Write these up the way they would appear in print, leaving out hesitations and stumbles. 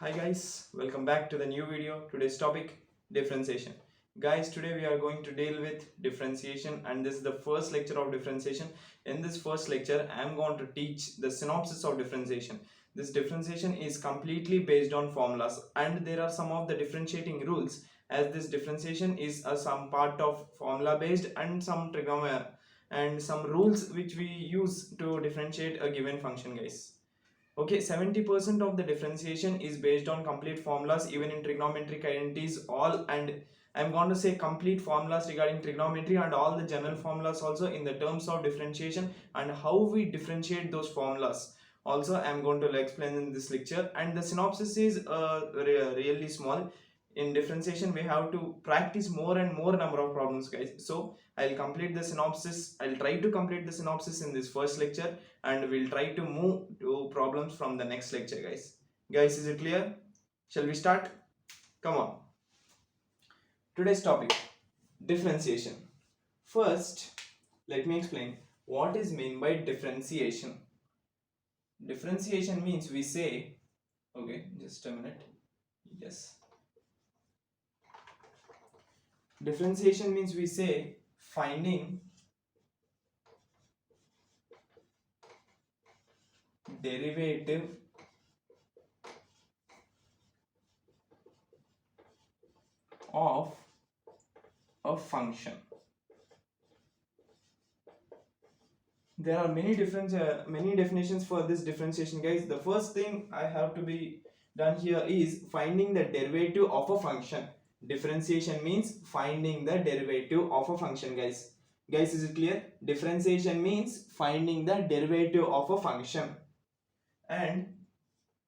Hi guys, welcome back to the new video. Today's topic, differentiation. Guys, today we are going to deal with differentiation, and this is the first lecture of differentiation. In this first lecture, I am going to teach the synopsis of differentiation. This differentiation is completely based on formulas, and there are some of the differentiating rules, as this differentiation is some part of formula based and some trigonometry and some rules which we use to differentiate a given function, guys. Okay, 70% of the differentiation is based on complete formulas, even in trigonometric identities, all, and I'm going to say complete formulas regarding trigonometry and all the general formulas also in the terms of differentiation and how we differentiate those formulas. Also, I'm going to explain in this lecture, and the synopsis is really small. In differentiation, we have to practice more and more number of problems, guys. So I'll complete the synopsis. I'll try to complete the synopsis in this first lecture, and we'll try to move to problems from the next lecture, guys. Guys, is it clear? Shall we start? Come on. Today's topic, differentiation. First, let me explain what is meant by differentiation. Differentiation means we say, okay, just a minute. Yes. Differentiation means we say finding derivative of a function. There are many different many definitions for this differentiation, guys. The first thing I have to be done here is finding the derivative of a function. Differentiation means finding the derivative of a function, guys. Guys, is it clear? Differentiation means finding the derivative of a function. And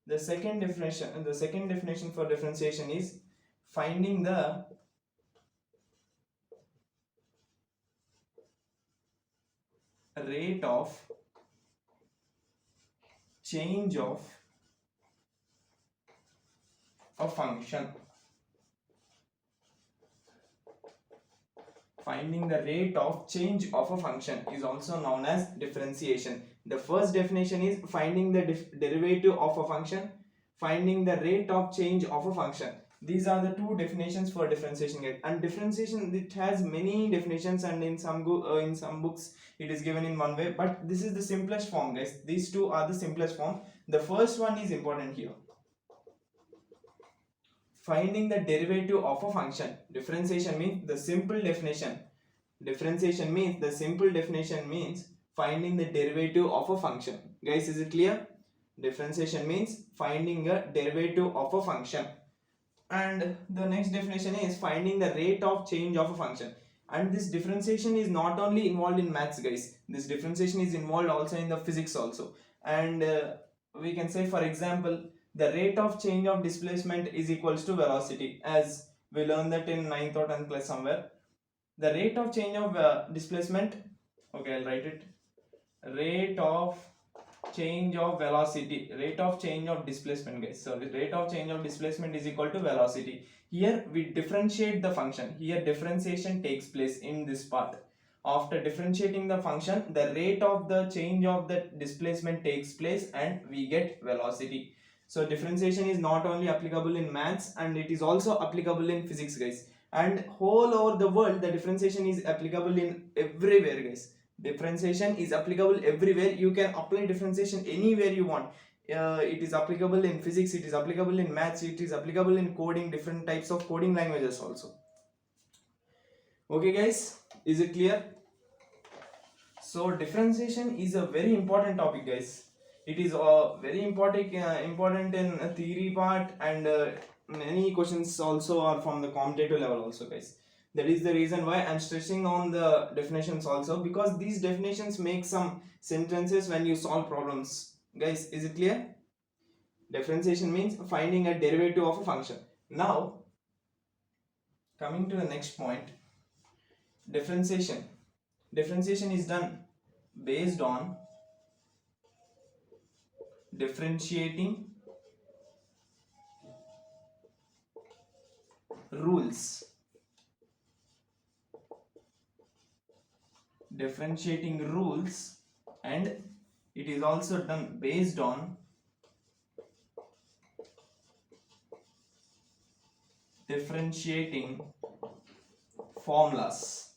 the second definition for differentiation is finding the rate of change of a function. Finding the rate of change of a function is also known as differentiation. The first definition is finding the derivative of a function, finding the rate of change of a function. These are the two definitions for differentiation, guys. And differentiation, it has many definitions, and in some books it is given in one way, but this is the simplest form, guys. These two are the simplest form. The first one is important here, finding the derivative of a function. Differentiation means the simple definition. Differentiation means the simple definition means finding the derivative of a function. Guys, is it clear? Differentiation means finding a derivative of a function. And the next definition is finding the rate of change of a function. And this differentiation is not only involved in maths, guys. This differentiation is involved also in the physics also. And we can say, for example, the rate of change of displacement is equals to velocity, as we learned that in 9th or 10th class somewhere. The rate of change of displacement, okay, I'll write it, rate of change of velocity, rate of change of displacement, guys. So the rate of change of displacement is equal to velocity. Here we differentiate the function. Here differentiation takes place in this part. After differentiating the function, the rate of the change of the displacement takes place and we get velocity. So differentiation is not only applicable in maths, and it is also applicable in physics, guys. And whole over the world, the differentiation is applicable in everywhere, guys. Differentiation is applicable everywhere. You can apply differentiation anywhere you want. It is applicable in physics, it is applicable in maths, it is applicable in coding, different types of coding languages also. Okay guys, is it clear? So differentiation is a very important topic, guys. It is very important in a theory part, and many questions also are from the competitive level also, guys. That is the reason why I'm stressing on the definitions also, because these definitions make some sentences when you solve problems. Guys, is it clear? Differentiation means finding a derivative of a function. Now, coming to the next point, differentiation. Differentiation is done based on differentiating rules. Differentiating rules, and it is also done based on differentiating formulas.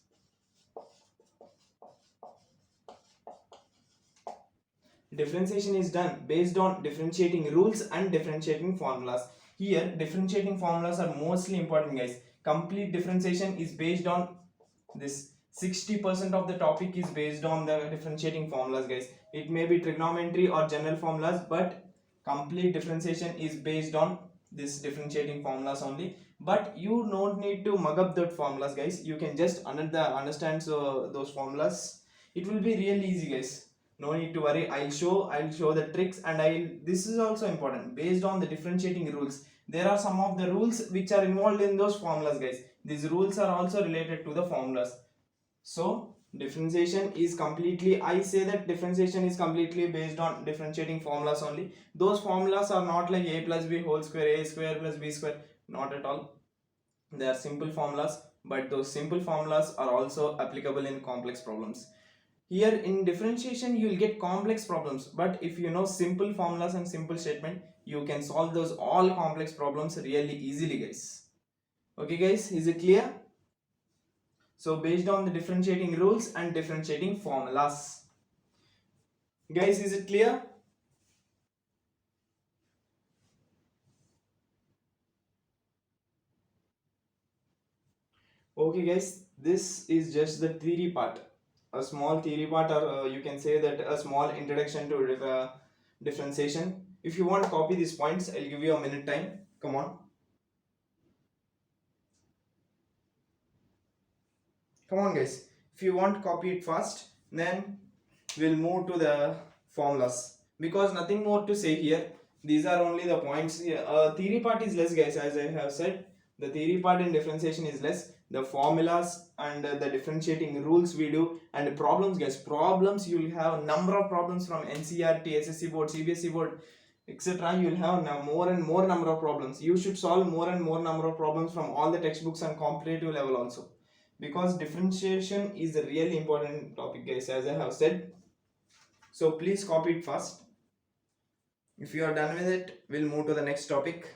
Differentiation is done based on differentiating rules and differentiating formulas. Here differentiating formulas are mostly important, guys. Complete differentiation is based on this. 60% of the topic is based on the differentiating formulas, guys. It may be trigonometry or general formulas, but complete differentiation is based on this differentiating formulas only. But you don't need to mug up that formulas, guys. You can just understand those formulas. It will be really easy, guys. No need to worry. I'll show the tricks, and this is also important based on the differentiating rules. There are some of the rules which are involved in those formulas, guys. These rules are also related to the formulas. So differentiation is completely, I say that differentiation is completely based on differentiating formulas only. Those formulas are not like a plus b whole square, a square plus b square, not at all. They are simple formulas, but those simple formulas are also applicable in complex problems. Here in differentiation you will get complex problems, but if you know simple formulas and simple statement, you can solve those all complex problems really easily, guys. Okay guys, is it clear? So based on the differentiating rules and differentiating formulas. Guys, is it clear? Okay guys, this is just the theory part. A small theory part, or you can say that a small introduction to differentiation. If you want to copy these points, I'll give you a minute time. Come on. Come on guys. If you want to copy it fast, then we'll move to the formulas, because nothing more to say here. These are only the points here. Theory part is less, guys. As I have said, the theory part in differentiation is less. The formulas and the differentiating rules we do, and problems, guys. Problems, you'll have a number of problems from NCERT, SSC board, CBSE board, etc. You'll have now more and more number of problems. You should solve more and more number of problems from all the textbooks and competitive level also, because differentiation is a really important topic, guys, as I have said. So please copy it fast. If you are done with it, we'll move to the next topic.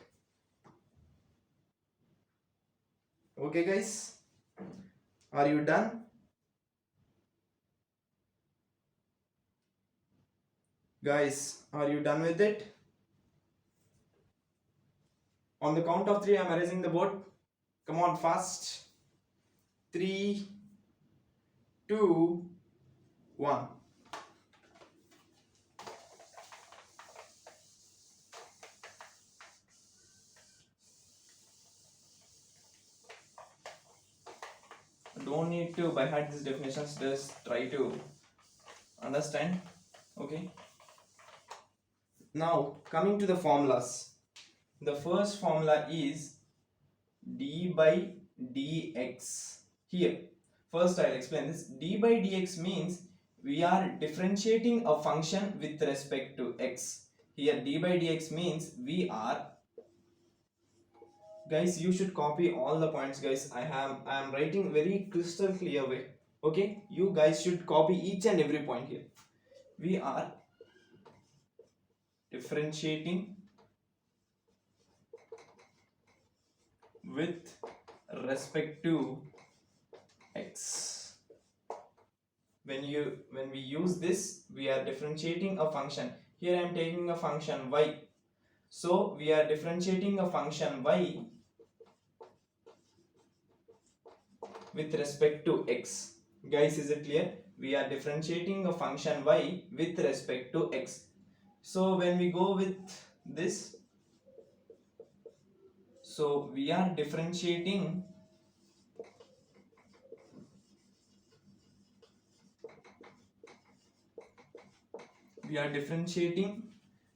Okay guys, are you done? Guys, are you done with it? On the count of 3, I'm erasing the board. Come on, fast. 3, 2, 1. Don't need to by heart these definitions, just try to understand. Okay. Now coming to the formulas. The first formula is d by dx. Here, first I'll explain this. D by dx means we are differentiating a function with respect to x. Here d by dx means we are, guys, you should copy all the points, guys. I am writing very crystal clear way. Okay, you guys should copy each and every point here. We are differentiating with respect to x. When we use this, we are differentiating a function. Here I am taking a function y, so we are differentiating a function y with respect to x. Guys, is it clear? We are differentiating a function y with respect to x. So when we go with this, so we are differentiating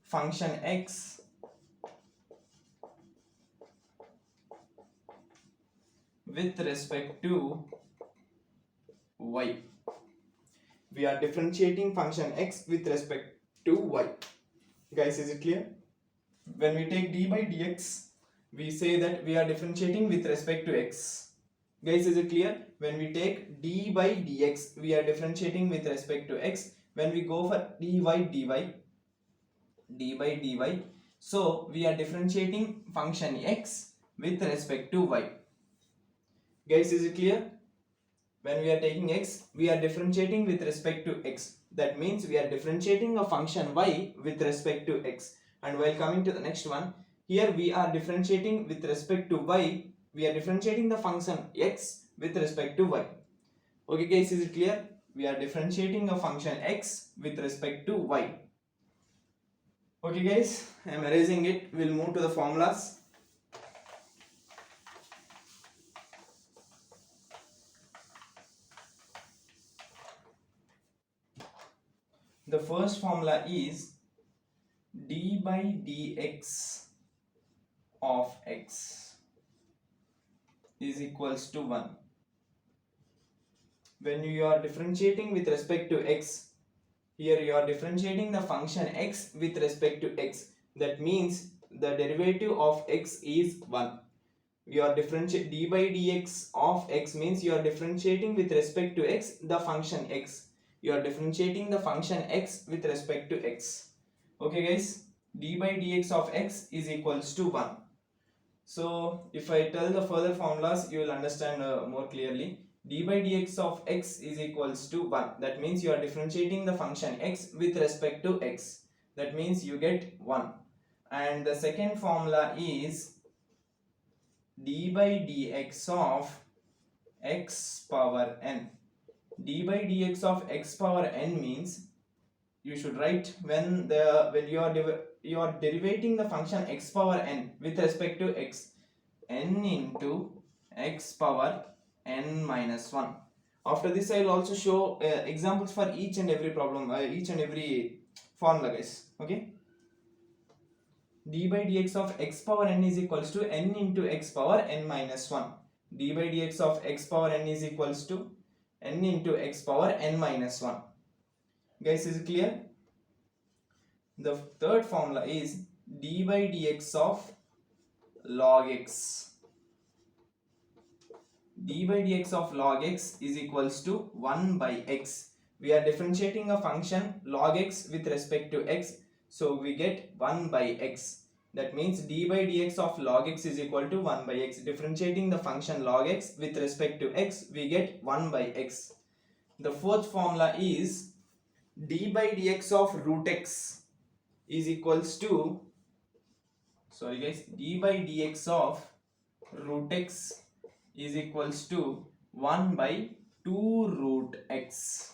function x with respect to y. We are differentiating function x with respect to y. Guys, is it clear? When we take d by dx, we say that we are differentiating with respect to x. Guys, is it clear? When we take d by dx, we are differentiating with respect to x. When we go for d by dy, so we are differentiating function x with respect to y. Guys, is it clear? When we are taking x, we are differentiating with respect to x. That means we are differentiating a function y with respect to x. And while coming to the next one, here we are differentiating with respect to y. We are differentiating the function x with respect to y. Okay guys, is it clear? We are differentiating a function x with respect to y. Okay guys, I am erasing it. We'll move to the formulas. The first formula is d by dx of x is equals to 1. When you are differentiating with respect to x, here you are differentiating the function x with respect to x. That means the derivative of x is 1. You are differentiating d by dx of x means you are differentiating with respect to x the function x. You are differentiating the function x with respect to x. Okay guys, d by dx of x is equals to 1. So if I tell the further formulas, you will understand more clearly. D by dx of x is equals to 1. That means you are differentiating the function x with respect to x. That means you get 1. And the second formula is d by dx of x power n. D by dx of x power n means you should write when you are derivating the function x power n with respect to x, n into x power n minus 1. After this I will also show examples for each and every problem, each and every formula guys. Okay, d by dx of x power n is equals to n into x power n minus 1. D by dx of x power n is equals to n into x power n minus 1. Guys, is it clear? The third formula is d by dx of log x. D by dx of log x is equals to 1 by x. We are differentiating a function log x with respect to x, so we get 1 by x. That means d by dx of log x is equal to 1 by x. Differentiating the function log x with respect to x, we get 1 by x. The fourth formula is d by dx of root x is equals to, sorry guys, d by dx of root x is equals to 1 by 2 root x.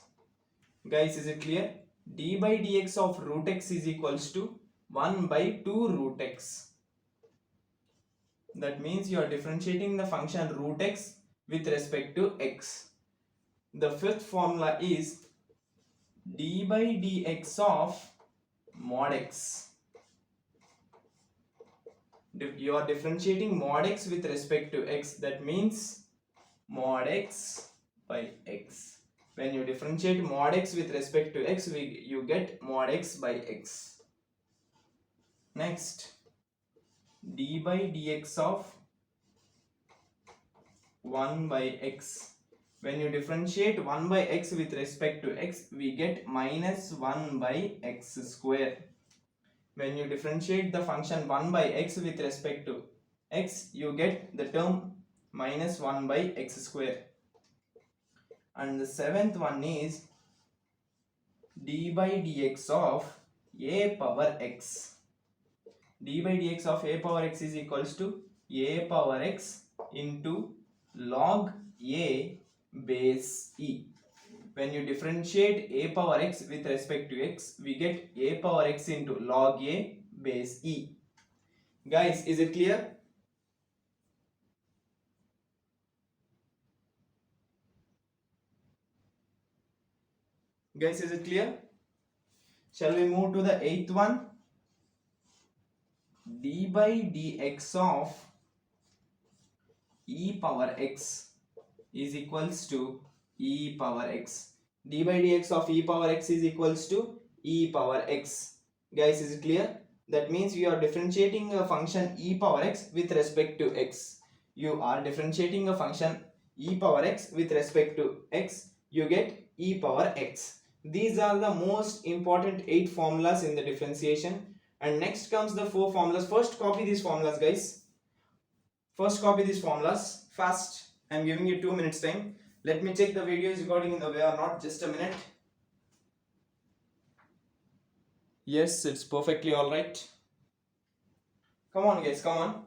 Guys, is it clear? D by dx of root x is equals to 1 by 2 root x. That means you are differentiating the function root x with respect to x. The fifth formula is d by dx of mod x. You are differentiating mod x with respect to x. That means mod x by x. When you differentiate mod x with respect to x, you get mod x by x. Next, d by dx of 1 by x. When you differentiate 1 by x with respect to x, we get minus 1 by x square. When you differentiate the function 1 by x with respect to x, you get the term minus 1 by x square. And the seventh one is d by dx of a power x. D by dx of a power x is equals to a power x into log a base e. When you differentiate a power x with respect to x, we get a power x into log a base e. Guys, is it clear? Guys, is it clear? Shall we move to the eighth one? D by dx of e power x is equals to e power x. D by dx of e power x is equals to e power x. Guys, is it clear? That means you are differentiating a function e power x with respect to x. You are differentiating a function e power x with respect to x. You get e power x. These are the most important 8 formulas in the differentiation. And next comes the 4 formulas. First, copy these formulas, guys. First copy these formulas fast. I am giving you 2 minutes time. Let me check the video is recording in the way or not. Just a minute. Yes, it's perfectly alright. Come on guys, come on.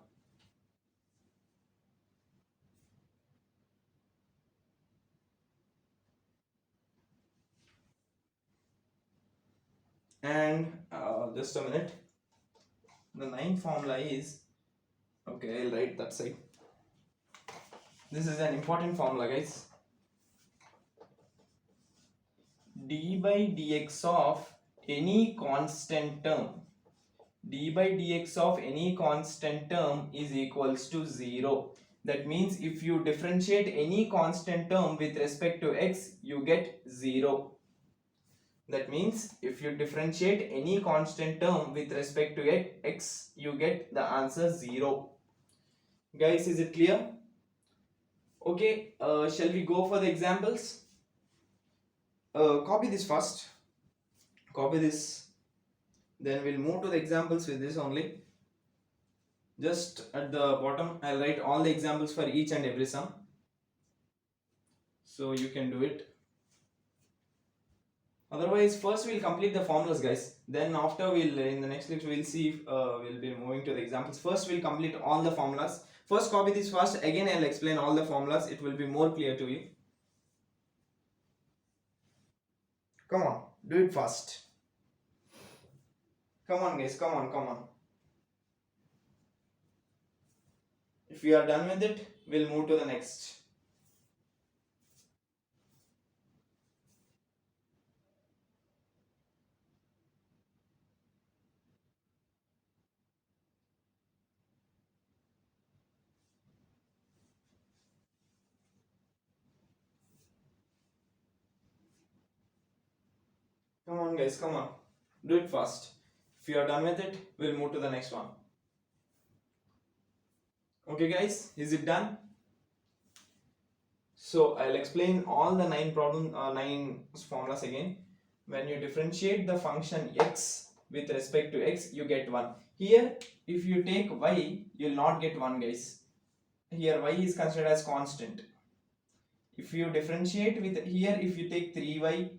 And just a minute. The ninth formula is, okay, I'll write that side. This is an important formula guys. D by dx of any constant term, d by dx of any constant term is equals to 0. That means if you differentiate any constant term with respect to x, you get 0. That means if you differentiate any constant term with respect to x, you get the answer 0. Guys, is it clear? Okay, shall we go for the examples? Copy this first. Copy this. Then we'll move to the examples with this only. Just at the bottom, I'll write all the examples for each and every sum. So you can do it. Otherwise, first we'll complete the formulas, guys. Then after we'll, in the next lecture, we'll see if we'll be moving to the examples. First we'll complete all the formulas. First copy this first. Again, I'll explain all the formulas. It will be more clear to you. Come on, do it fast. Come on guys, come on, come on. If you are done with it, we'll move to the next. Come on guys, come on. Do it fast. If you are done with it, we'll move to the next one. Okay guys, is it done? So I'll explain all the 9 formulas again. When you differentiate the function x with respect to x, you get 1. Here, if you take y, you'll not get 1 guys. Here y is considered as constant. If you differentiate with here, if you take 3y,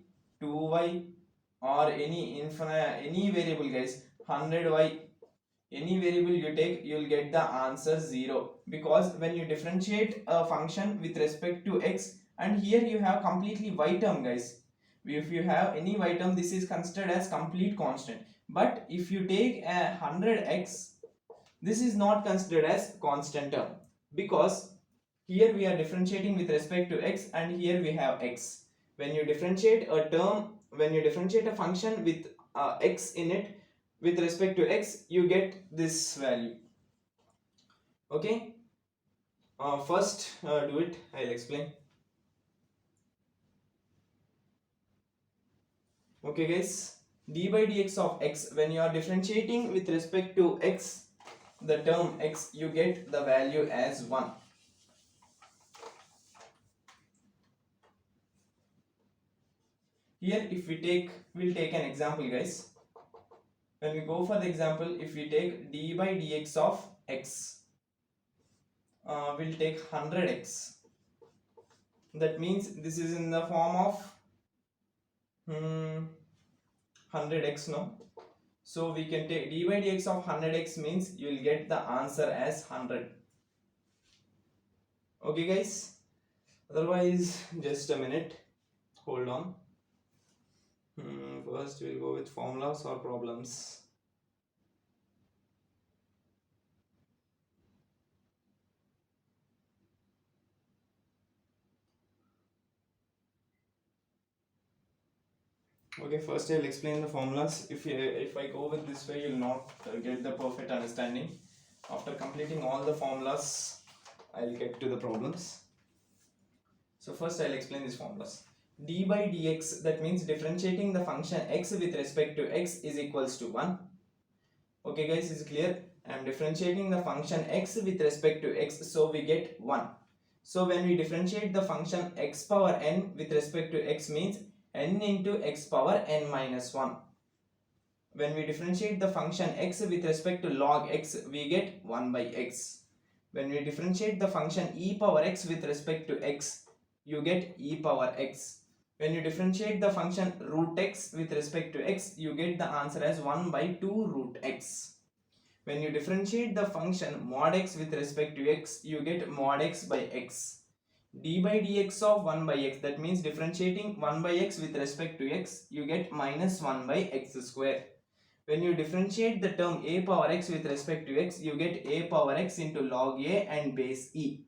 2y, or any variable guys, 100y, any variable you take, you'll get the answer 0, because when you differentiate a function with respect to x, and here you have completely y term guys. If you have any y term, this is considered as complete constant. But if you take a 100x, this is not considered as constant term, because here we are differentiating with respect to x, and here we have x. When you differentiate a term, when you differentiate a function with x in it with respect to x, you get this value. Okay, first do it, I'll explain. Okay guys, d by dx of x, when you are differentiating with respect to x, the term x, you get the value as 1. Here if we'll take an example guys. When we go for the example, if we take d by dx of x, we'll take 100x. That means this is in the form of 100x, no? So we can take d by dx of 100x means you will get the answer as 100. Okay guys, otherwise just a minute, hold on. First we'll go with formulas or problems. Okay, first I'll explain the formulas. If I go with this way, you'll not get the perfect understanding. After completing all the formulas, I'll get to the problems. So first I'll explain these formulas. D by dx, that means differentiating the function x with respect to x is equals to 1. Okay guys, is it clear? I am differentiating the function x with respect to x, so we get 1. So when we differentiate the function x power n with respect to x means n into x power n minus 1. When we differentiate the function x with respect to log x, we get 1 by x. When we differentiate the function e power x with respect to x, you get e power x. When you differentiate the function root x with respect to x, you get the answer as 1 by 2 root x. When you differentiate the function mod x with respect to x, you get mod x by x. D by dx of 1 by x, that means differentiating 1 by x with respect to x, you get minus 1 by x square. When you differentiate the term a power x with respect to x, you get a power x into log a and base e.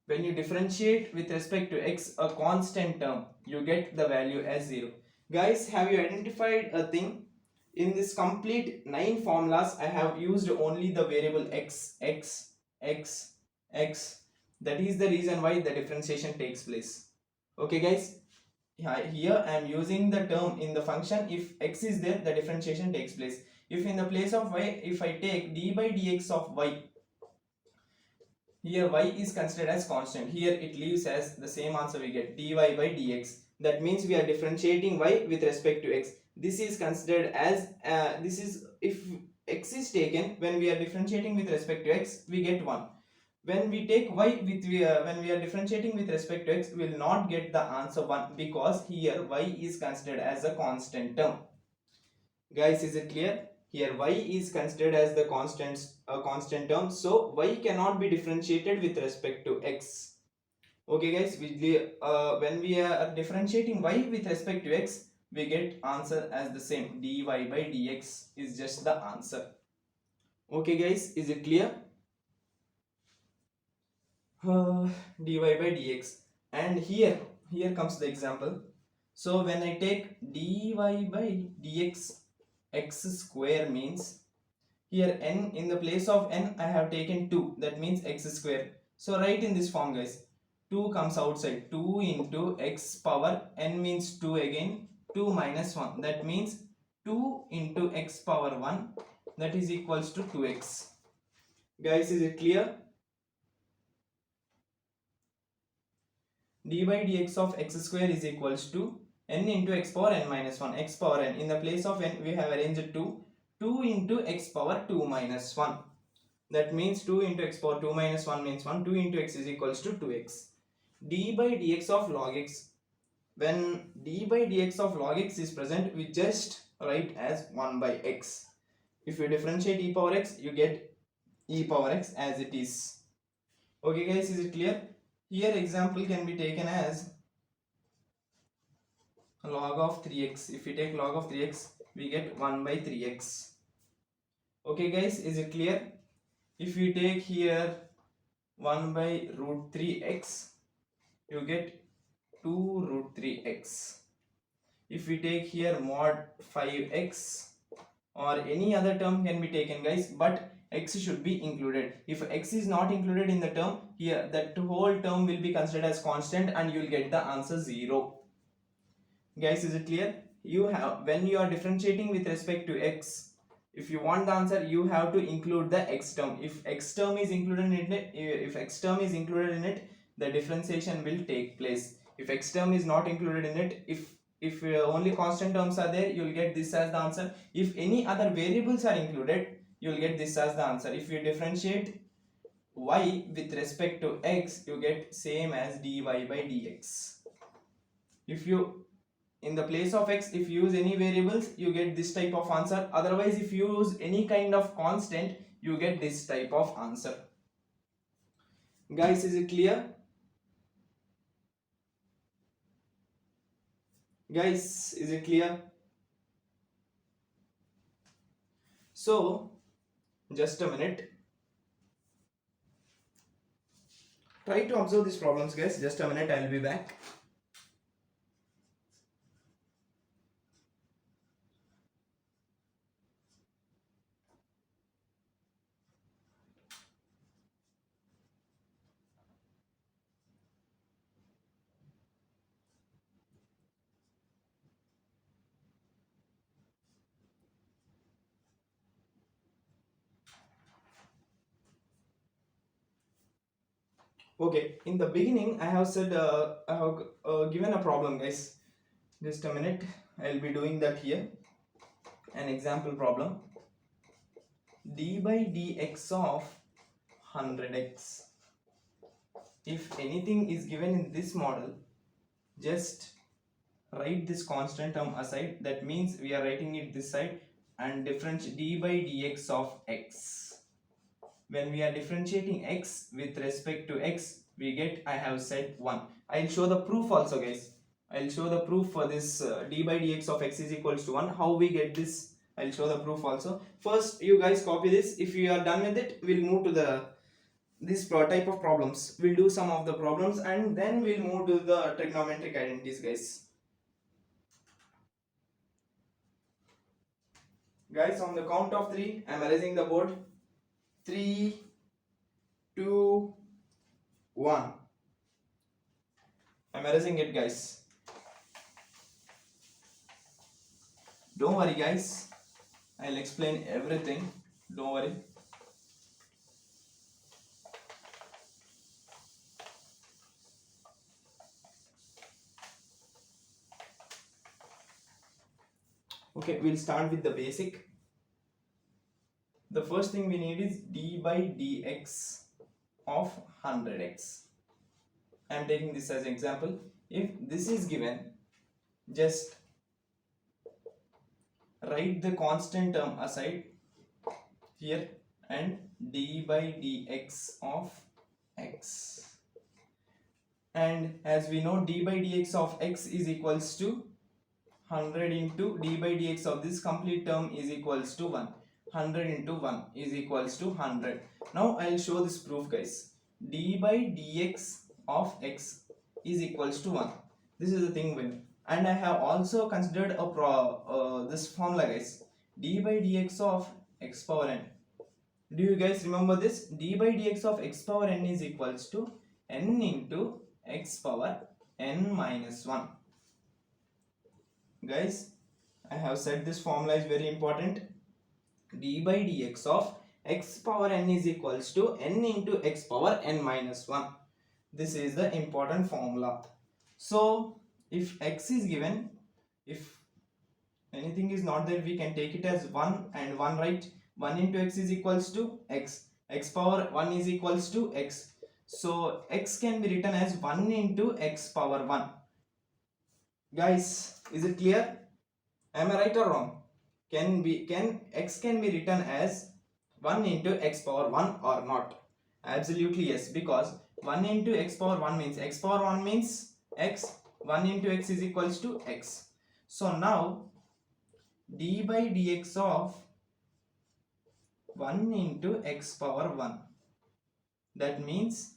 When you differentiate with respect to x a constant term, you get the value as 0. Guys, have you identified a thing? In this complete 9 formulas, I have used only the variable x, x, x, x. That is the reason why the differentiation takes place. Okay guys, here I am using the term in the function. If x is there, the differentiation takes place. If in the place of y, if I take d by dx of y, here y is considered as constant. Here it leaves as the same answer we get, dy by dx. That means we are differentiating y with respect to x. This is considered as, this is if x is taken, when we are differentiating with respect to x, we get 1. When we take y with, when we are differentiating with respect to x, we will not get the answer 1 because here y is considered as a constant term. Guys, is it clear? Here y is considered as the constant term, so y cannot be differentiated with respect to x. Okay guys, when we are differentiating y with respect to x, we get answer as the same, dy by dx is just the answer. Okay guys, is it clear? Dy by dx. And here comes the example. So when I take dy by dx x square means, here n, in the place of n I have taken 2, that means x square. So write in this form guys, 2 comes outside, 2 into x power n means 2 again, 2 minus 1, that means 2 into x power 1, that is equals to 2x. Guys, is it clear? D by dx of x square is equals to n into x power n minus 1, x power n. In the place of n we have arranged 2 into x power 2 minus 1. That means 2 into x power 2 minus 1 means 1, 2 into x is equals to 2x. D by dx of log x. When d by dx of log x is present, we just write as 1 by x. If you differentiate e power x, you get e power x as it is. Okay guys, is it clear? Here example can be taken as log of 3x. If we take log of 3x, we get 1 by 3x. Okay guys, is it clear? If we take here 1 by root 3x, you get 2 root 3x. If we take here mod 5x, or any other term can be taken guys, but x should be included. If x is not included in the term, here that whole term will be considered as constant and you will get the answer 0. Guys, is it clear? You have, when you are differentiating with respect to x, if you want the answer, you have to include the x term. If x term is included in it, the differentiation will take place. If x term is not included in it, if only constant terms are there, you will get this as the answer. If any other variables are included, you will get this as the answer. If you differentiate y with respect to x, you get same as dy by dx. If you, in the place of x, if you use any variables, you get this type of answer. Otherwise, if you use any kind of constant, you get this type of answer. Guys, is it clear? Guys, is it clear? So, just a minute. Try to observe these problems, guys. Just a minute, I will be back. Okay, in the beginning, I have said, I have given a problem, guys. Just a minute, I will be doing that here. An example problem. D by dx of 100x. If anything is given in this model, just write this constant term aside. That means we are writing it this side, and differentiate d by dx of x. When we are differentiating x with respect to x, we get, I have said, 1. I'll show the proof also, guys. I'll show the proof for this d by dx of x is equals to 1. How we get this, I'll show the proof also. First, you guys copy this. If you are done with it, we'll move to this type of problems. We'll do some of the problems and then we'll move to the trigonometric identities, guys. Guys, on the count of 3, I'm erasing the board. 3, 2, 1. I'm erasing it, guys. Don't worry, guys. I'll explain everything. Don't worry. Okay, we'll start with the basic. The first thing we need is d by dx of 100x. I am taking this as an example. If this is given, just write the constant term aside here and d by dx of x. And as we know, d by dx of x is equals to 100 into d by dx of this complete term is equals to 1. 100 into 1 is equals to 100. Now I'll show this proof, guys. D by dx of x is equals to 1. This is the thing when, and I have also considered this formula, guys. D by dx of x power n. Do you guys remember this? D by dx of x power n is equals to n into x power n minus 1. Guys, I have said this formula is very important. D by dx of x power n is equals to n into x power n minus 1. This is the important formula. So, if x is given, if anything is not there, we can take it as 1 and 1, right? 1 into x is equals to x. X power 1 is equals to x. So, x can be written as 1 into x power 1. Guys, is it clear? Am I right or wrong? X can be written as 1 into x power 1 or not? Absolutely yes, because 1 into x power 1 means x power 1 means x. 1 into x is equals to x. So now d by dx of 1 into x power 1. That means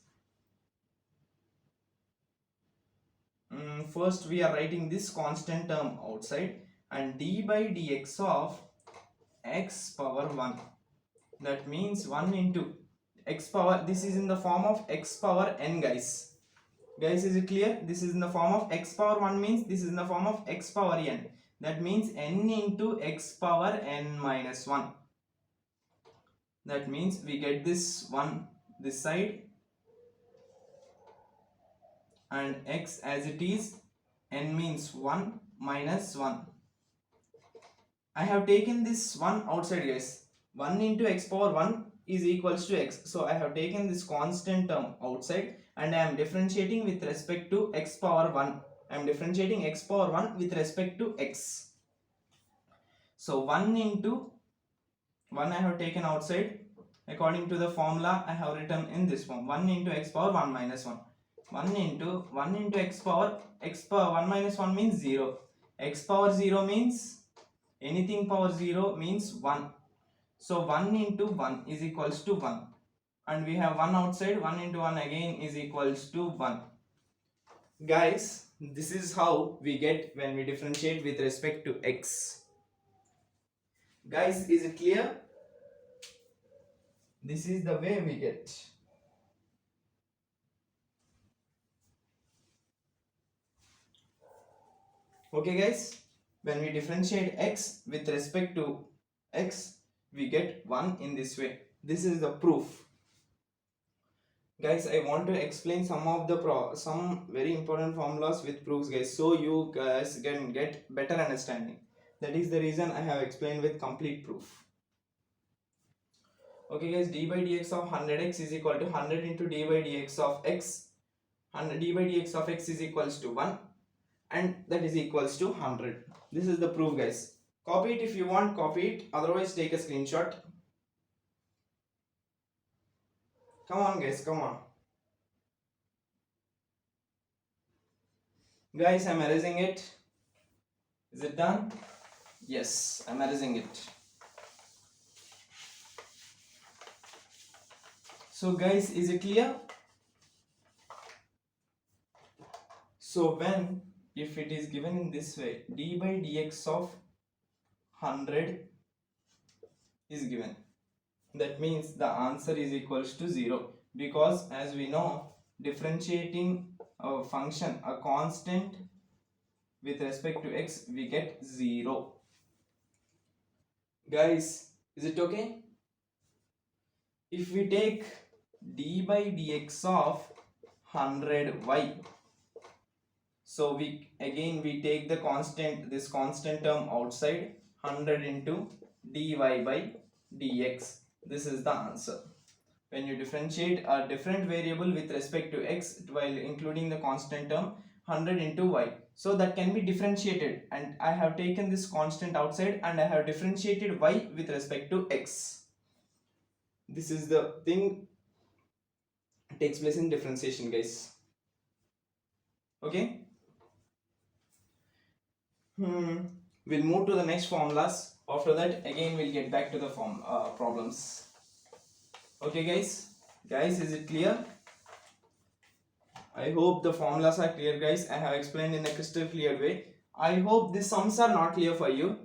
first we are writing this constant term outside, and d by dx of x power 1. That means 1 into x power, this is in the form of x power n, guys. Guys, is it clear? This is in the form of x power 1 means this is in the form of x power n. That means n into x power n minus 1. That means we get this 1 this side and x as it is, n means 1 minus 1. I have taken this 1 outside, guys. 1 into x power 1 is equals to x. So I have taken this constant term outside and I am differentiating with respect to x power 1. I am differentiating x power 1 with respect to x. So 1 into 1 I have taken outside. According to the formula I have written in this form. 1 into x power 1 minus 1. 1 into x power 1 minus 1 means 0. X power 0 means anything power 0 means 1. So 1 into 1 is equals to 1. And we have 1 outside. 1 into 1 again is equals to 1. Guys, this is how we get when we differentiate with respect to x. Guys, is it clear? This is the way we get. Okay, guys, when we differentiate x with respect to x, we get 1 in this way. This is the proof. Guys, I want to explain some of the some very important formulas with proofs, guys, so you guys can get better understanding. That is the reason I have explained with complete proof. Okay guys, d by dx of 100x is equal to 100 into d by dx of x. 100 d by dx of x is equals to 1, and that is equals to 100. This is the proof guys. Copy it if you want, copy it, otherwise take a screenshot. Come on guys, come on. Guys, I'm erasing it. Is it done? Yes, I'm erasing it. So guys, is it clear? So when, if it is given in this way, d by dx of 100 is given, that means the answer is equals to 0, because as we know, differentiating a function, a constant, with respect to x, we get 0. Guys, is it okay? If we take d by dx of 100y, so we take the constant, this constant term outside, 100 into dy by dx. This is the answer. When you differentiate a different variable with respect to x while including the constant term, 100 into y, so that can be differentiated, and I have taken this constant outside and I have differentiated y with respect to x. This is the thing takes place in differentiation guys. Okay, we'll move to the next formulas. After that again we'll get back to the problems. Okay guys, is it clear? I hope the formulas are clear guys. I have explained in a crystal clear way. I hope the sums are not clear for you.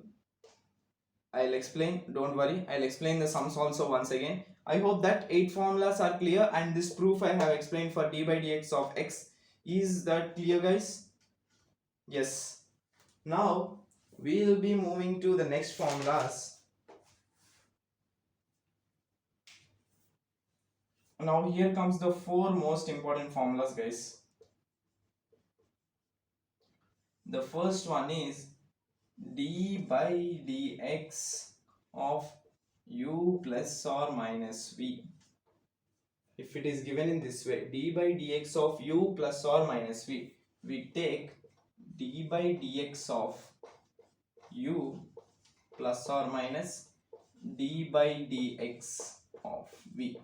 I'll explain, don't worry, I'll explain the sums also once again. I hope that 8 formulas are clear, and this proof I have explained for d by dx of x. Is that clear guys? Yes. Now we'll be moving to the next formulas. Now here comes the 4 most important formulas guys. The first one is d by dx of u plus or minus v. If it is given in this way, d by dx of u plus or minus v, we take d by dx of u plus or minus d by dx of v.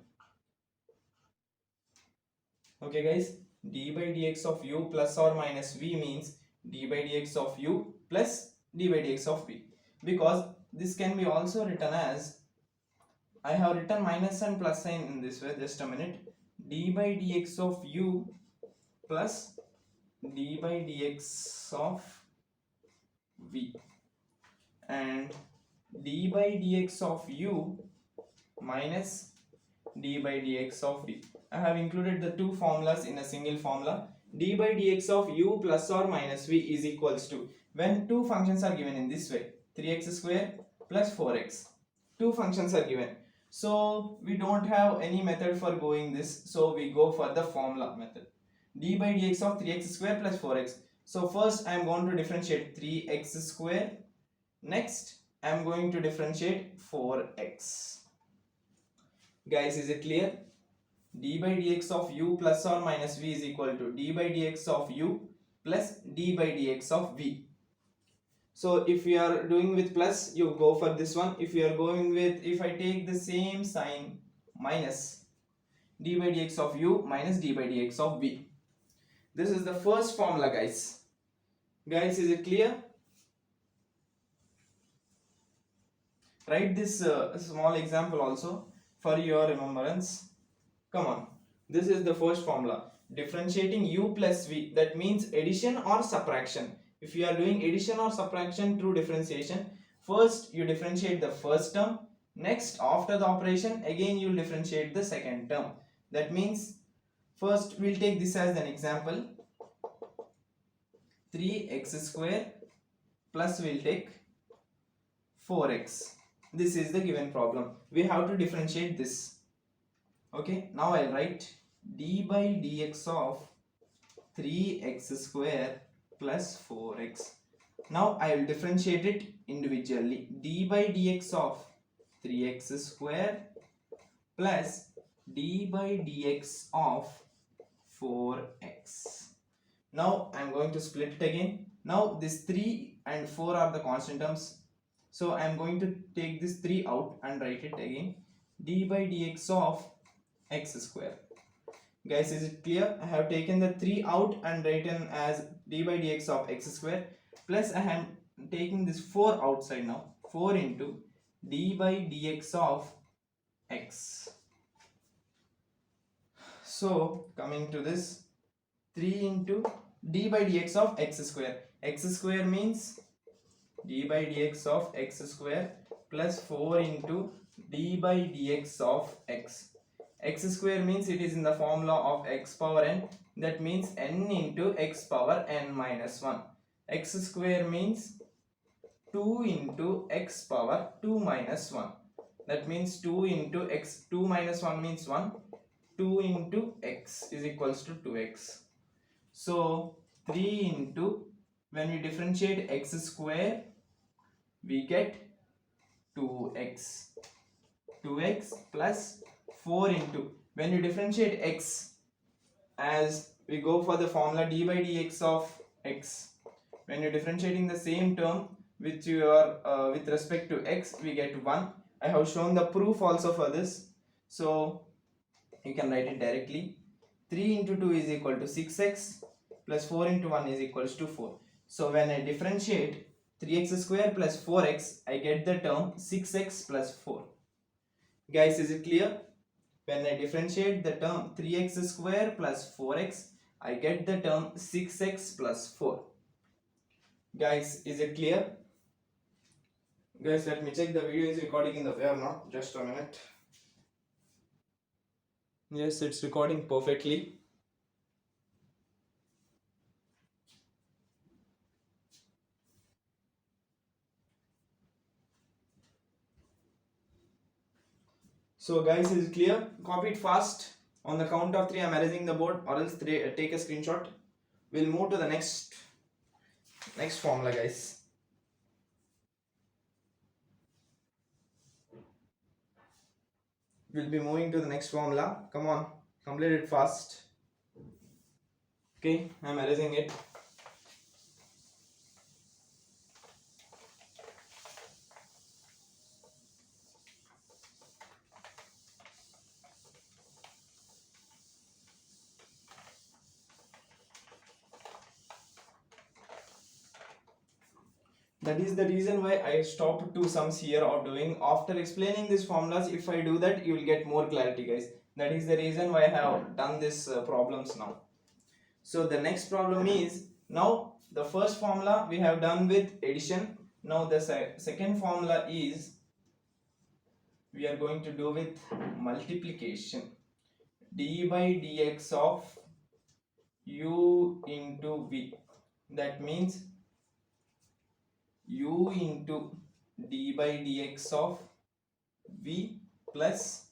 Okay guys, d by dx of u plus or minus v means d by dx of u plus d by dx of v, because this can be also written as, I have written minus and plus sign in this way, just a minute, d by dx of u plus d by dx of v, and d by dx of u minus d by dx of v. I have included the two formulas in a single formula. D by dx of u plus or minus v is equals to, when two functions are given in this way, 3x square plus 4x, two functions are given, so we don't have any method for going this, so we go for the formula method. D by dx of 3x square plus 4x. So first I am going to differentiate 3x square, next I am going to differentiate 4x. Guys, is it clear? D by dx of u plus or minus v is equal to d by dx of u plus d by dx of v. So if you are doing with plus, you go for this one. If you are going with, if I take the same sign, minus, d by dx of u minus d by dx of v. This is the first formula guys. Guys, is it clear? Write this small example also for your remembrance. Come on, this is the first formula, differentiating u plus v, that means addition or subtraction. If you are doing addition or subtraction through differentiation, first you differentiate the first term, next after the operation again you will differentiate the second term. That means first we'll take this as an example, 3x square plus we'll take 4x. This is the given problem. We have to differentiate this. Okay, now I'll write d by dx of 3x square plus 4x. Now I will differentiate it individually. D by dx of 3x square plus d by dx of 4x. Now I am going to split it again. Now this 3 and 4 are the constant terms. So I am going to take this 3 out and write it again. D by dx of x square. Guys, is it clear? I have taken the 3 out and written as d by dx of x square, plus I am taking this 4 outside now. 4 into d by dx of x. So coming to this, 3 into d by dx of x square. X square means d by dx of x square plus 4 into d by dx of x. X square means it is in the formula of x power n, that means n into x power n minus 1. X square means 2 into x power 2 minus 1. That means 2 into x, 2 minus 1 means 1. 2 into x is equals to 2x. So 3 into, when we differentiate x square, we get 2x. 2x plus 4 into, when you differentiate x, as we go for the formula d by dx of x, when you're differentiating the same term with your with respect to x, we get 1. I have shown the proof also for this, so you can write it directly. 3 into 2 is equal to 6x plus 4 into 1 is equals to 4. So when I differentiate 3x square plus 4x, I get the term 6x plus 4. Guys, is it clear? When I differentiate the term 3x square plus 4x, I get the term 6x plus 4. Guys, is it clear? Guys, let me check the video is recording in the way or not. Just a minute. Yes, it's recording perfectly. So guys, is it clear? Copy it fast. On the count of 3, I am erasing the board, or else take a screenshot. We'll move to the next formula, guys. We'll be moving to the next formula. Come on, complete it fast. Okay, I'm erasing it. That is the reason why I stopped two sums here or doing. After explaining these formulas, if I do that, you will get more clarity, guys. That is the reason why I have done this problems now. So the next problem is, now the first formula we have done with addition. Now the second formula is, we are going to do with multiplication. D by dx of u into v. That means u into d by dx of v plus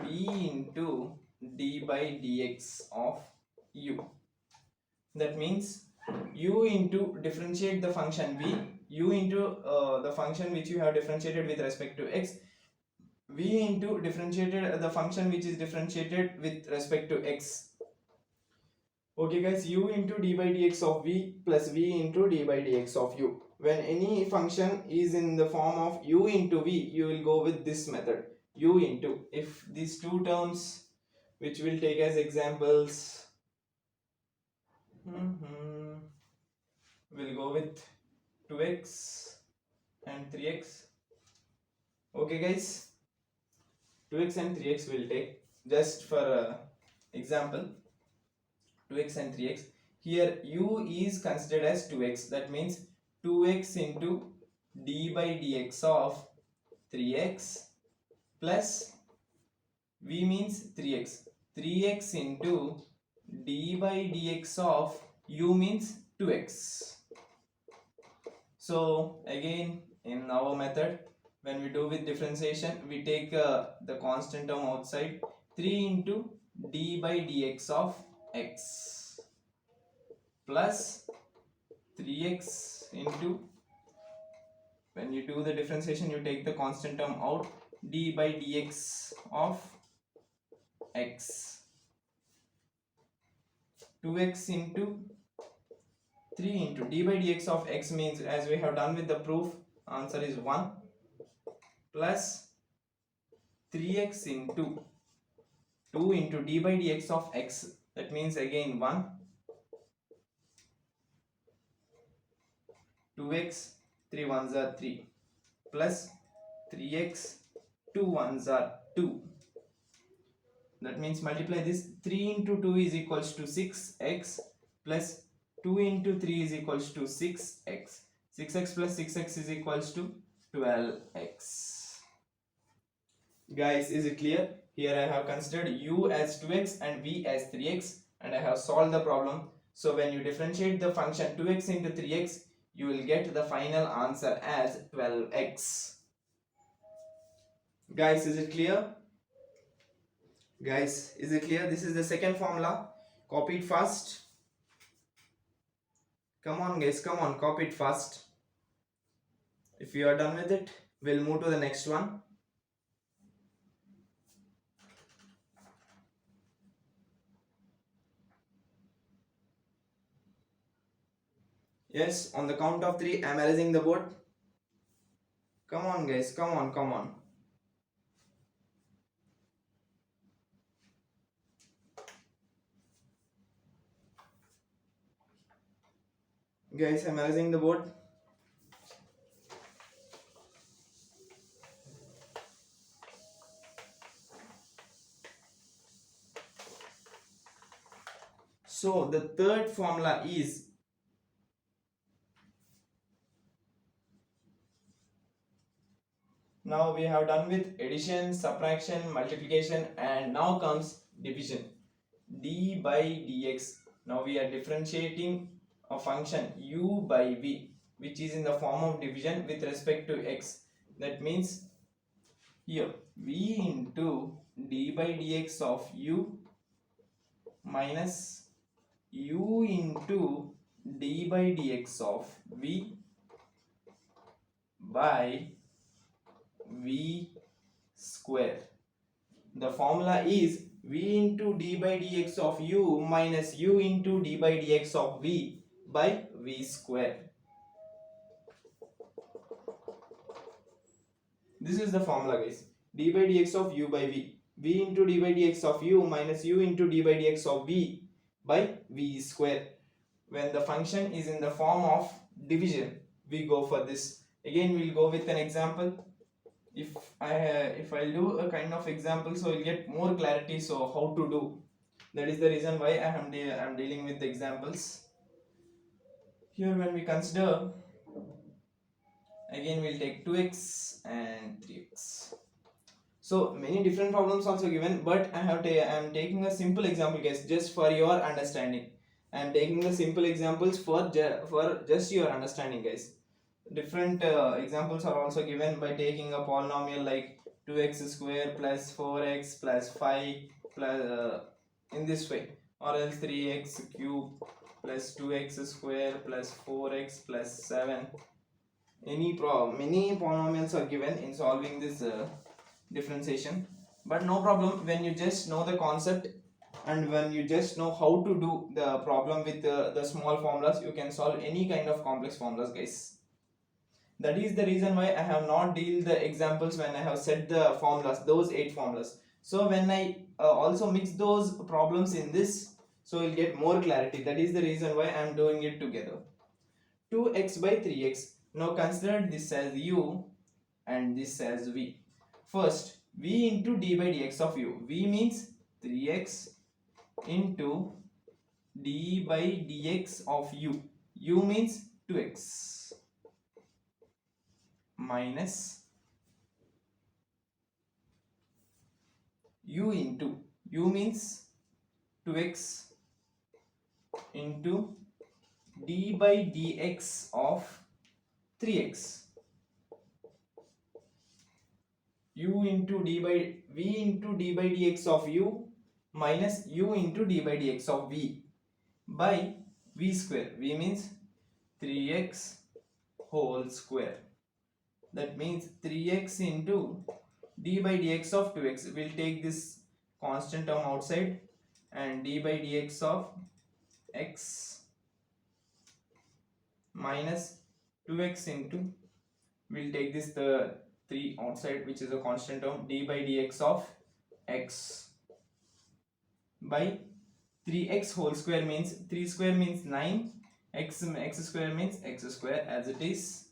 v into d by dx of u. That means u into differentiate the function v, u into the function which you have differentiated with respect to x, v into differentiated the function which is differentiated with respect to x. Okay guys, u into d by dx of v plus v into d by dx of u. When any function is in the form of u into v, you will go with this method. U into, if these two terms which we'll take as examples, we'll go with 2x and 3x. Okay guys, 2x and 3x will take just for example. 2x and 3x. Here u is considered as 2x. That means 2x into d by dx of 3x plus v means 3x. 3x into d by dx of u means 2x. So again, in our method, when we do with differentiation, we take the constant term outside. 3 into d by dx of x plus 3x into, when you do the differentiation, you take the constant term out, d by dx of x, 2x into 3 into d by dx of x means, as we have done with the proof, answer is 1, plus 3x into 2 into d by dx of x, that means again 1, 2x, 3 ones are 3, plus 3x, 2 ones are 2. That means multiply this, 3 into 2 is equals to 6x, plus 2 into 3 is equals to 6x. 6x plus 6x is equals to 12x. Guys, is it clear? Here I have considered u as 2x and v as 3x, and I have solved the problem. So when you differentiate the function 2x into 3x, you will get the final answer as 12x. Guys, is it clear? Guys, is it clear? This is the second formula. Copy it fast. Come on guys, come on, copy it fast. If you are done with it, we'll move to the next one. Yes, on the count of 3, I'm erasing the board. Come on guys, come on, come on. Guys, I'm erasing the board. So the third formula is now we have done with addition, subtraction, multiplication, and now comes division. D by dx. Now we are differentiating a function u by v, which is in the form of division with respect to x. That means here v into d by dx of u minus u into d by dx of v by v square. The formula is v into d by dx of u minus u into d by dx of v by v square. This is the formula guys. D by dx of u by v. V into d by dx of u minus u into d by dx of v by v square. When the function is in the form of division, we go for this. Again, we'll go with an example. If I'll do a kind of example, so you'll get more clarity. So how to do? That is the reason why I'm dealing with the examples. Here, when we consider, again we'll take 2x and 3x. So many different problems also given, but I'm taking a simple example guys, just for your understanding. I'm taking the simple examples for just your understanding guys. Different examples are also given by taking a polynomial like 2x square plus 4x plus 5 plus in this way, or else 3x cube plus 2x square plus 4x plus 7. Many polynomials are given in solving this differentiation, but no problem. When you just know the concept and when you just know how to do the problem with the small formulas, you can solve any kind of complex formulas guys. That is the reason why I have not deal the examples when I have set the formulas, those 8 formulas. So when I also mix those problems in this, so you'll get more clarity. That is the reason why I am doing it together. 2x by 3x. Now consider this as u and this as v. First, v into d by dx of u. V means 3x into d by dx of u. U means 2x minus u into, u means 2x into d by dx of 3x. U into d by, v into d by dx of u minus u into d by dx of v by v square. V means 3x whole square. That means 3x into d by dx of 2x, we'll take this constant term outside, and d by dx of x minus 2x into, we'll take this the 3 outside, which is a constant term, d by dx of x by 3x whole square means 3 square means 9, x square means x square as it is.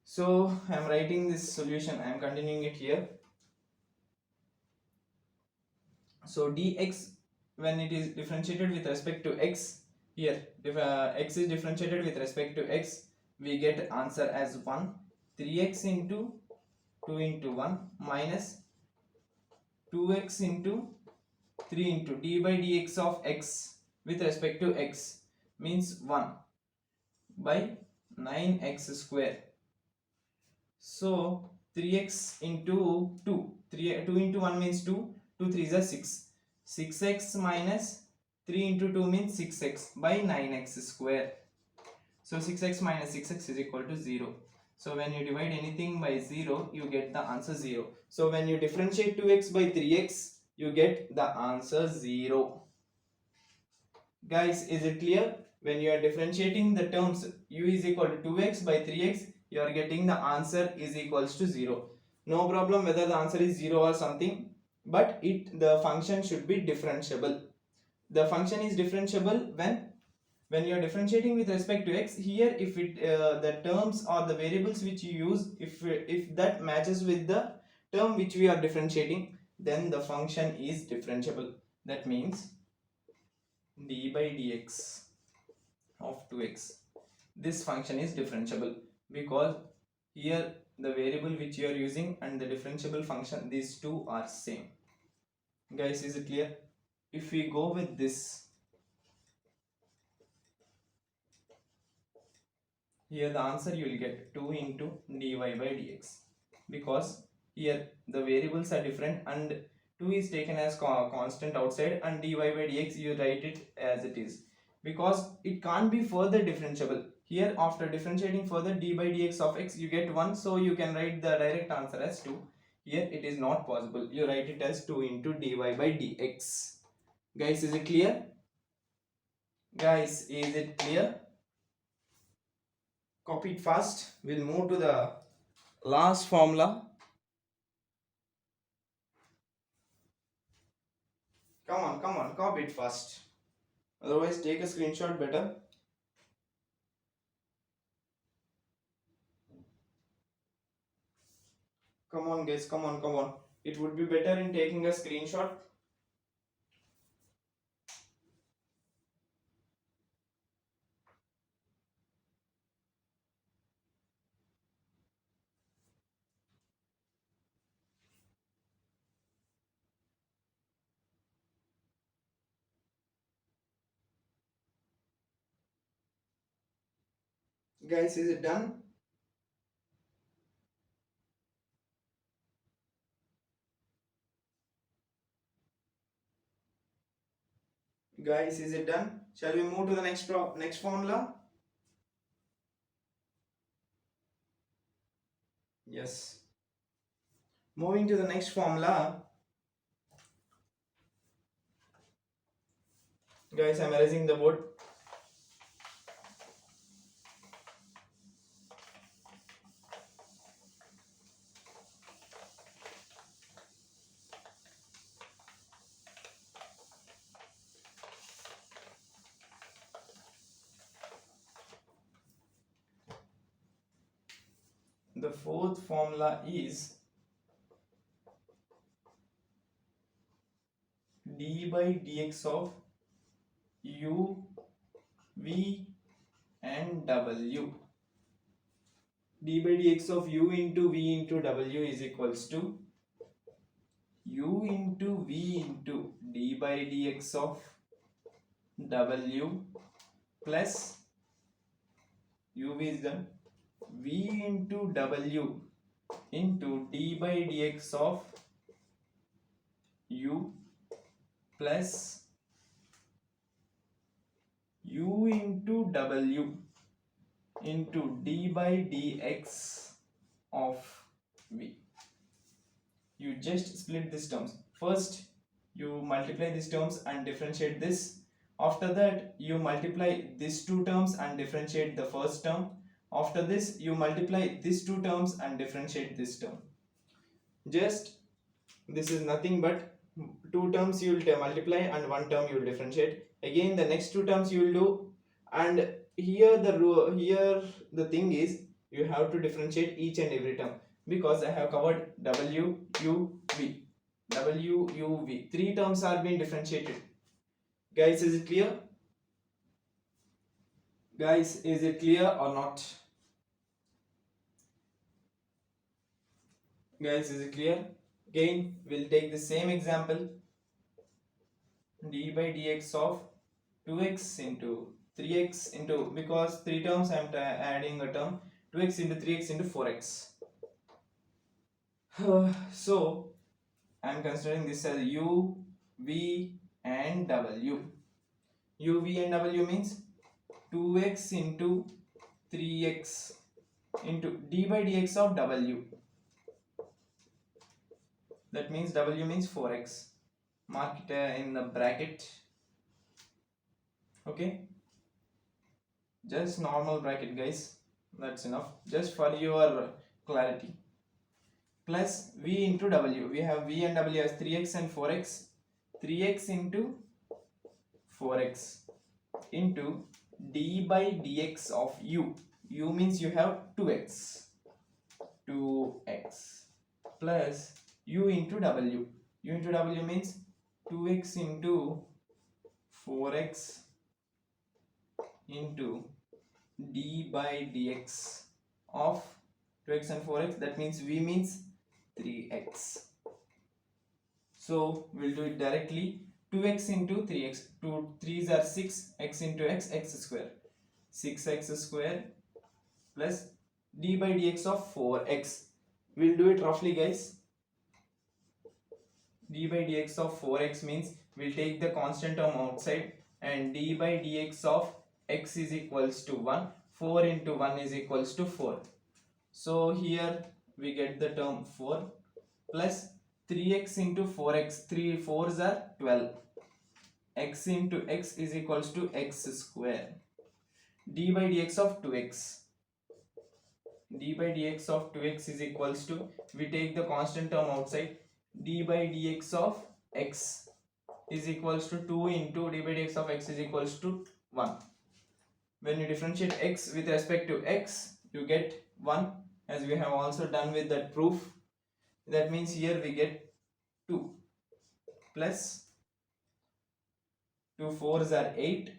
So I am writing this solution, I am continuing it here. So dx, when it is differentiated with respect to x, here if x is differentiated with respect to x, we get answer as 1. 3x into 2 into 1 minus 2x into 3 into d by dx of x with respect to x means 1 by 9x square. So 3x into 2, 2 into 1 means 2, 2 3s are 6. 6x minus 3 into 2 means 6x by 9x square. So 6x minus 6x is equal to 0. So when you divide anything by 0, you get the answer 0. So when you differentiate 2x by 3x, you get the answer 0. Guys, is it clear? When you are differentiating the terms u is equal to 2x by 3x, you are getting the answer is equals to 0. No problem whether the answer is 0 or something, but the function should be differentiable. The function is differentiable when you are differentiating with respect to x. Here if the terms or the variables which you use, if that matches with the term which we are differentiating, then the function is differentiable. That means d by dx of 2x, this function is differentiable because here the variable which you are using and the differentiable function, these two are same. Guys, is it clear? If we go with this, here the answer you will get 2 into dy by dx, because here the variables are different and 2 is taken as constant outside, and dy by dx you write it as it is because it can't be further differentiable. Here after differentiating further d by dx of x, you get 1, so you can write the direct answer as 2. Here it is not possible, you write it as 2 into dy by dx. Guys, is it clear? Guys, is it clear? Copy it fast. We'll move to the last formula. Come on, copy it fast. Otherwise, take a screenshot better. Come on, guys, come on. It would be better in taking a screenshot. Guys, is it done? Guys, is it done? Shall we move to the next formula? Yes. Moving to the next formula. Guys, I'm erasing the board. The fourth formula is d by dx of u, v and w. D by dx of u into v into w is equals to u into v into d by dx of w plus u is done v into w into d by dx of u plus u into w into d by dx of v. you just split these terms. First you multiply these terms and differentiate this. After that you multiply these two terms and differentiate the first term. After this you multiply these two terms and differentiate this term. Just this is nothing but two terms you will multiply and one term you will differentiate. Again the next two terms you will do, and here the thing is you have to differentiate each and every term, because I have covered W U V. Three terms are being differentiated. Guys, is it clear? Guys, is it clear or not? Guys, is it clear? Again, we'll take the same example. D by dx of 2x into 3x into, because three terms I am adding a term, 2x into 3x into 4x. So I am considering this as u, v and w. u, v and w means 2x into 3x into d by dx of w. That means w means 4x. Mark it in the bracket. Okay, just normal bracket, guys, that's enough, just for your clarity. Plus v into w, we have v and w as 3x and 4x. 3x into 4x into d by dx of u. U means you have 2x plus u into w. U into w means 2x into 4x into d by dx of 2x and 4x. That means v means 3x. So we'll do it directly. 2x into 3x. 2 3s are 6. X into x, x square. 6x square plus d by dx of 4x. We'll do it roughly, guys. D by dx of 4x means we'll take the constant term outside, and d by dx of x is equals to 1. 4 into 1 is equals to 4. So here we get the term 4 plus 3x into 4x. 3 4s are 12. X into x is equals to x square. D by dx of 2x. D by dx of 2x is equals to, we take the constant term outside, d by dx of x is equals to 2 into d by dx of x is equals to 1. When you differentiate x with respect to x, you get 1, as we have also done with that proof. That means here we get 2 plus 2 4s are 8,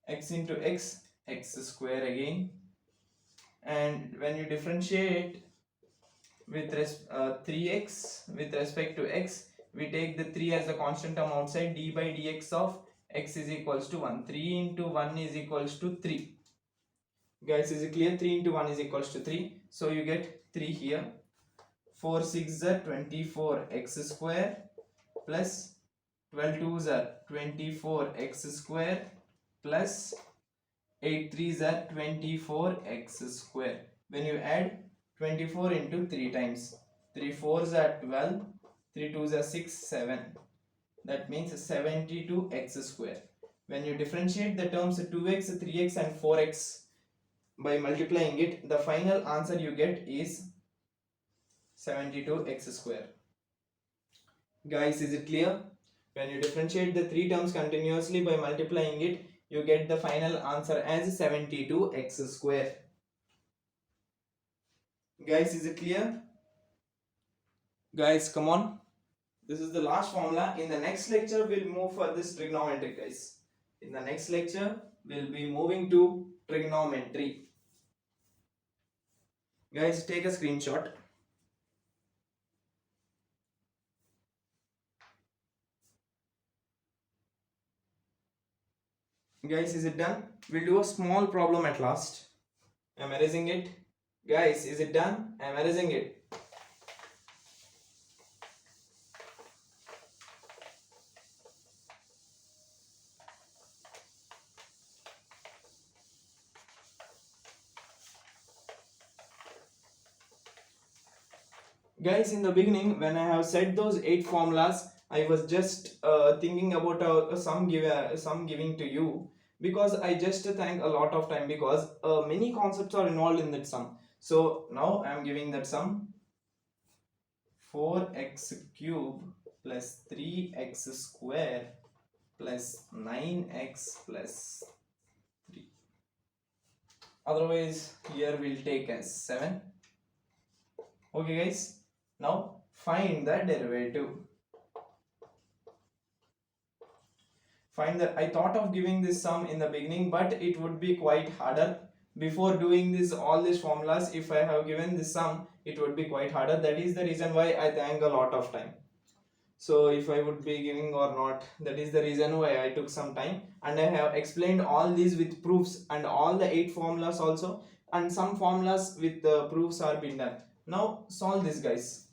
x into x, x square again. And when you differentiate with 3x with respect to x, we take the 3 as a constant term outside. D by dx of x is equals to 1. 3 into 1 is equals to 3. Guys, is it clear? 3 into 1 is equals to 3. So you get 3 here. 4 6 are 24 x square plus 12 2s are 24 x square plus 8 3s are 24 x square. When you add 24 into 3 times, 3 4s are 12, 3 2s are 6 7. That means 72 x square. When you differentiate the terms 2x, 3x and 4x by multiplying it, the final answer you get is 72 x square. Guys, is it clear? When you differentiate the three terms continuously by multiplying it, you get the final answer as 72 x square. Guys, is it clear? Guys, come on. This is the last formula. In the next lecture, we'll move for this trigonometry, guys. In the next lecture, we'll be moving to trigonometry. Guys, take a screenshot. Guys, is it done? We'll do a small problem at last. I'm erasing it. Guys, is it done? I'm erasing it. Guys, in the beginning when I have said those 8 formulas, I was just thinking about some giving to you, because I just think a lot of time, because many concepts are involved in that sum. So now I am giving that sum: 4x cube plus 3x square plus 9x plus 3. Otherwise here we'll take as 7. Okay guys, now find the derivative. Find that. I thought of giving this sum in the beginning, but it would be quite harder. Before doing this all these formulas, if I have given this sum, it would be quite harder. That is the reason why I thank a lot of time. So if I would be giving or not, that is the reason why I took some time, and I have explained all these with proofs and all the 8 formulas also, and some formulas with the proofs are been done. Now solve this, guys.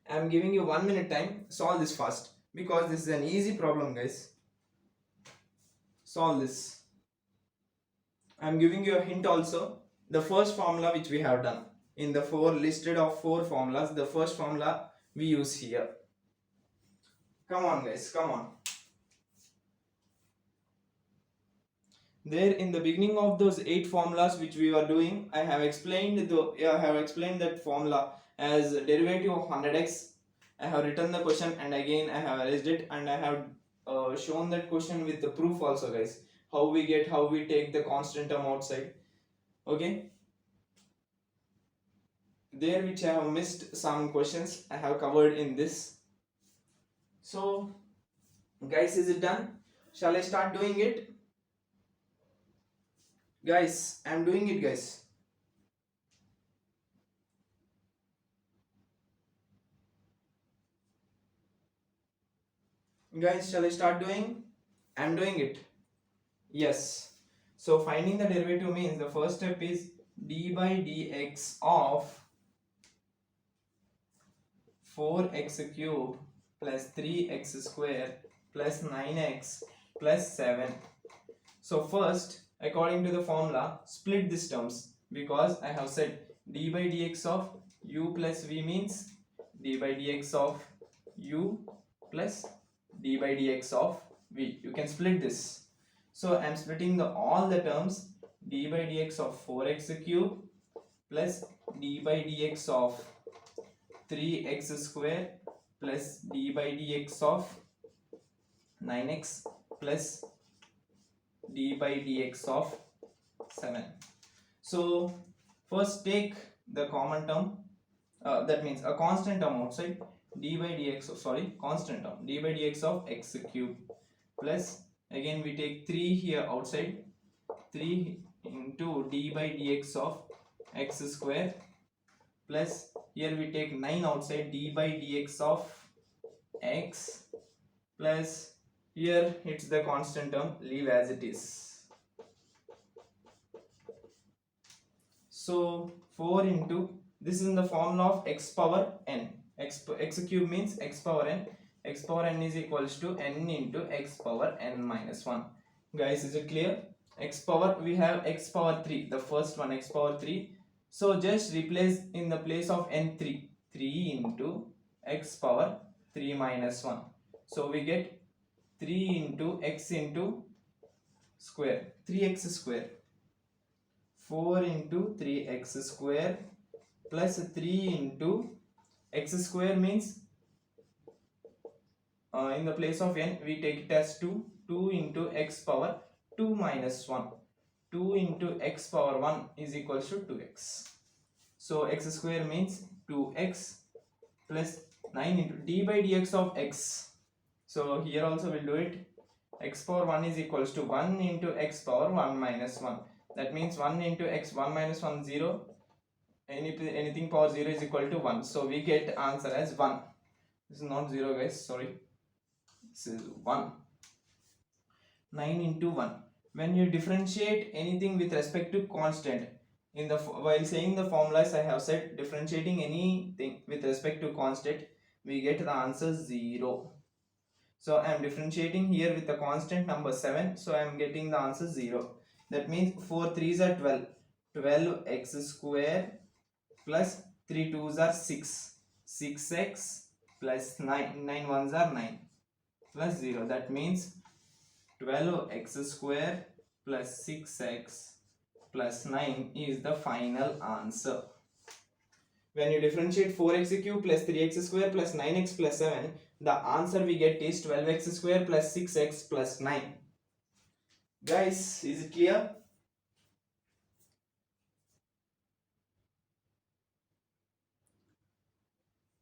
I am giving you 1 minute time. Solve this fast, because this is an easy problem, guys. Solve this. I am giving you a hint also. The first formula which we have done in the 4 listed of 4 formulas, the first formula we use here. Come on guys, come on. There in the beginning of those 8 formulas which we were doing, I have explained that formula as derivative of 100x. I have written the question and again I have erased it, and I have shown that question with the proof also, guys. How we take the constant term outside. Okay. There which I have missed some questions, I have covered in this. So guys, is it done? Shall I start doing it? Guys, I am doing it, guys. Guys, shall I start doing? I am doing it. Yes. So finding the derivative means the first step is d by dx of 4x cube plus 3x square plus 9x plus 7. So first, according to the formula, split these terms, because I have said d by dx of u plus v means d by dx of u plus d by dx of v. You can split this. So I am splitting all the terms. D by dx of 4x cube plus d by dx of 3x square plus d by dx of 9x plus d by dx of 7. So first take the common term, that means a constant term outside, d by dx of, constant term, d by dx of x cube plus, again we take 3 here outside, 3 into d by dx of x square plus, here we take 9 outside, d by dx of x plus, here it's the constant term, leave as it is. So 4 into, this is in the formula of x power n. X cube means x power n. X power n is equals to n into x power n minus 1. Guys, is it clear? X power, we have x power 3, the first one, x power 3. So just replace in the place of n 3. 3 into x power 3 minus 1. So we get 3 into x into square, 3x square. 4 into 3x square plus 3 into x square means in the place of n we take it as 2. 2 into x power 2 minus 1. 2 into x power 1 is equals to 2x. So x square means 2x plus 9 into d by dx of x. So here also we'll do it. X power 1 is equals to 1 into x power 1 minus 1. That means 1 into x, 1 minus 1, 0. Anything power 0 is equal to 1. So we get answer as 1. This is not 0, guys, sorry. This is 1. 9 into 1. When you differentiate anything with respect to constant, in the while saying the formulas, I have said differentiating anything with respect to constant, we get the answer 0. So I am differentiating here with the constant number 7. So I am getting the answer 0. That means 4 3s are 12. 12x square plus 3 2s are 6. 6x plus 9, 9 ones are 9 plus 0. That means 12x square plus 6x plus 9 is the final answer. When you differentiate 4x cube plus 3x square plus 9x plus 7, the answer we get is 12x square plus 6x plus 9. Guys, is it clear?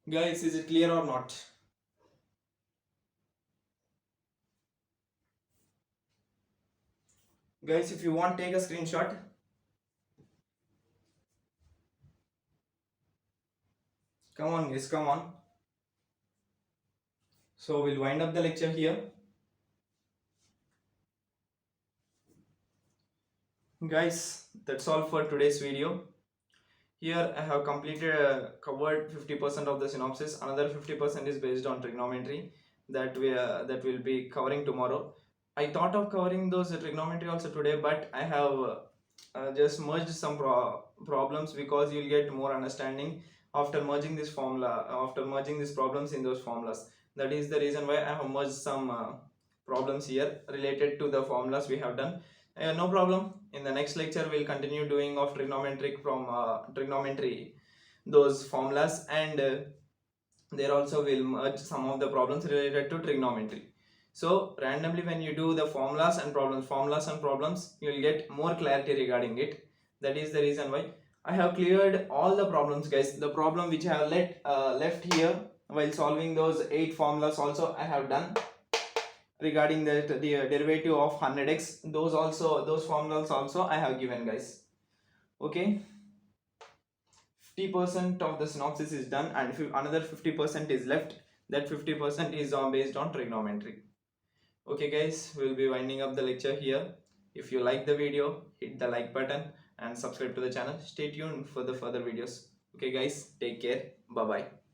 Guys, is it clear or not? Guys, if you want, take a screenshot. Come on, guys, come on. So we'll wind up the lecture here. Guys, that's all for today's video. Here I have completed covered 50% of the synopsis. Another 50% is based on trigonometry that will be covering tomorrow. I thought of covering those trigonometry also today, but I have just merged some problems, because you'll get more understanding after merging this formula, after merging these problems in those formulas. That is the reason why I have merged some problems here related to the formulas we have done. No problem. In the next lecture we'll continue doing of trigonometric from trigonometry, those formulas, and there also will merge some of the problems related to trigonometry. So randomly when you do the formulas and problems, you will get more clarity regarding it. That is the reason why I have cleared all the problems, guys. The problem which I have left here while solving those 8 formulas also I have done. Regarding the derivative of 100x, those formulas also I have given, guys. Okay, 50% of the synopsis is done, and if another 50% is left, that 50% is based on trigonometry. Okay guys, we'll be winding up the lecture here. If you like the video, hit the like button and subscribe to the channel. Stay tuned for the further videos. Okay guys, take care. Bye bye.